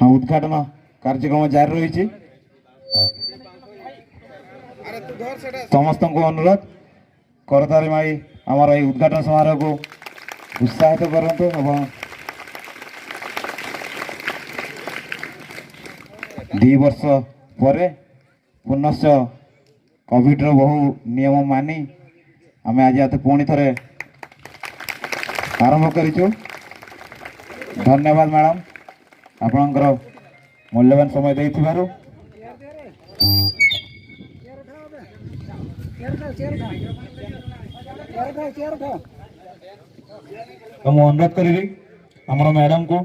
उद्घाटन कार्यक्रम जारी रही समस्त को अनुरोध करताली माई आमर ये उद्घाटन समारोह को उत्साहित करंतु एवं 2 वर्ष पर पुनश्च कोविड बहु नियम मानि आम आज आते पुणी थे आरंभ करूँ। धन्यवाद मैडम आपणकर मूल्यवान समय दे अनुरोध करी आमर मैडम को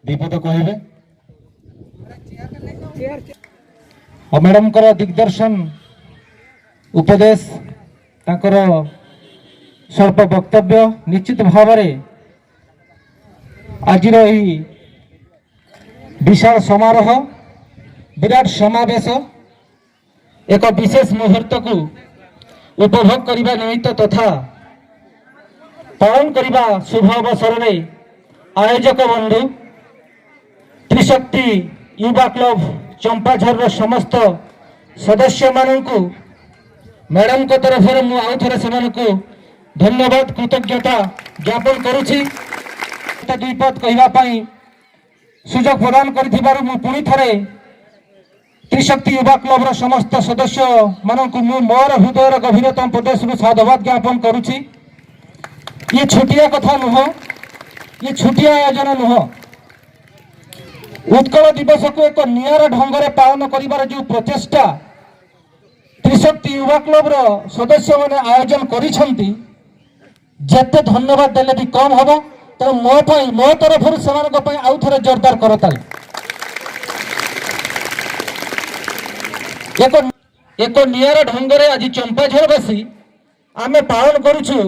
दीपद कहे और मैडम कर दिग्दर्शन उपदेश तांकर स्वल्प वक्तव्य निश्चित भाव आज विशाल समारोह विराट समावेश एक विशेष मुहूर्त को उपभोग करने निमित्त तथा पालन करने शुभ अवसर में आयोजक बंधु त्रिशक्ति युवा क्लब चंपाझर समस्त सदस्य मानू मैडम को तरफ आउ थे से धन्यवाद कृतज्ञता ज्ञापन करुछि। दुई पद कहवाई सुजोग प्रदान पुणी थे त्रिशक्ति युवा क्लब समस्त सदस्य मानू मोर हृदय गभीरतम प्रदेश साधुवाद ज्ञापन करुछि। ये छुटिया कथा नुह, ये छुटिया आयोजन नुह। उत्कल दिवस को एक नियर ढंग से पालन कर जो प्रचेष्टा त्रिशक्ति युवा क्लब सदस्य मैंने आयोजन करिसेंती जेते धन्यवाद देले भी कम हम। तो मो तरफ से आउ थे जोरदार करताली। एक नियर ढंग से आज चंपाझरवासी आम पालन करुछु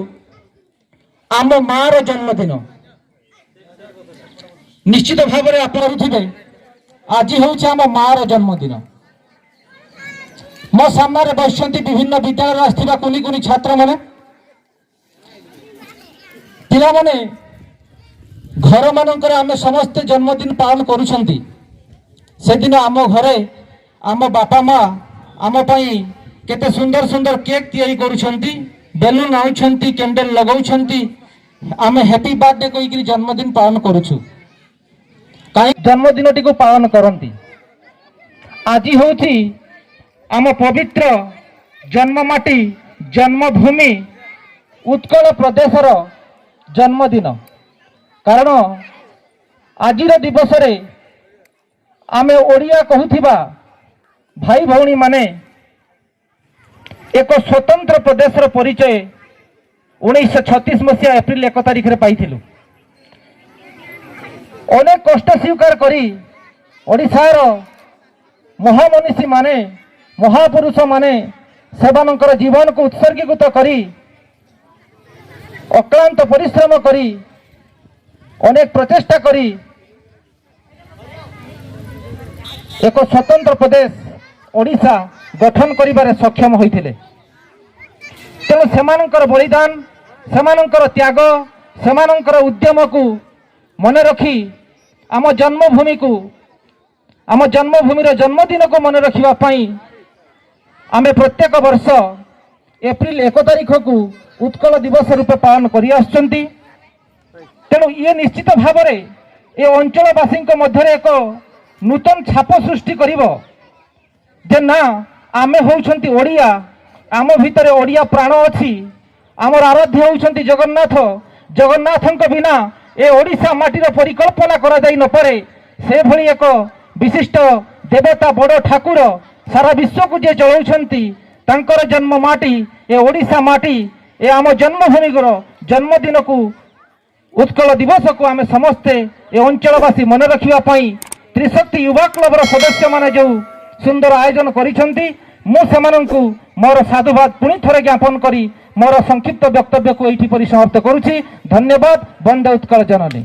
आम मार जन्मदिन। निश्चित भाव में आप आज हूँ आम मार जन्मदिन। मो सामने बसती विभिन्न विद्यालय आसथिबा कुनी कुनी छात्र माने पिला माने घर मानकर आम समस्ते जन्मदिन पालन करुछंती। से दिन आम घरे आम बापा माँ आम पाई केते सुंदर सुंदर केक तैयारी करुछंती, बेलून आउछंती, कैंडल लगाउछंती। आम हैप्पी बर्थडे कहि जन्मदिन पालन करुछु। कहीं जन्मदिन टी को पालन करती आज हूँ आम पवित्र जन्ममाटी जन्मभूमि उत्कल प्रदेशर जन्मदिन। कारण आज दिवस रे आमे ओडिया कहूथिबा भाई भौणी माने एक स्वतंत्र प्रदेशर परिचय 1936 मसीहा एप्रिल 1 तारिख रे पाइथिलु। अनेक कष्ट स्वीकार करी ओडिशार महामनीषी माने महापुरुष माने सेवानंकर जीवन को उत्सर्गीकृत करी अक्लांत परिश्रम करी अनेक प्रचेष्टा करी एक स्वतंत्र प्रदेश ओडिशा गठन करिबारे सक्षम होइथिले। तेणु सेमानंकर बलिदान सेमानंकर त्याग सेमानंकर उद्यम को मन रखी आम जन्मभूमिर जन्मदिन को मन रखिबा पई आमे प्रत्येक वर्ष एप्रिल 1 तारिख को उत्कल दिवस रूपे पालन करि आछंती। तेणु ये निश्चित भाव में ये अंचलवासी मध्य एक नूतन छाप सृष्टि करिवो जे ना आमे होउछंती ओडिया, आम भितर ओडिया प्राण अछि। आमर आराध्य होउछंती जगन्नाथ। जगन्नाथक बिना ए ओडिशा माटीर परिकल्पना करा जाई न पारे। से भली एक विशिष्ट देवता बड़ ठाकुर सारा विश्व को जे चलाउछंती तांकर जन्म माटी ए ओडिशा माटी ए आम जन्मभूमि जन्मदिन को उत्कल दिवस को आम समस्ते ए अंचलवासी मन रखिबा पई त्रिशक्ति युवा क्लब सदस्य माने जो सुंदर आयोजन करिसेंती मु सेमानंकु मोर साधुवाद पुणी थरे ज्ञापन करी मोर संक्षिप्त वक्तव्य को एठी परिसमाप्त करूछि। धन्यवाद। वंदे उत्कल जननी।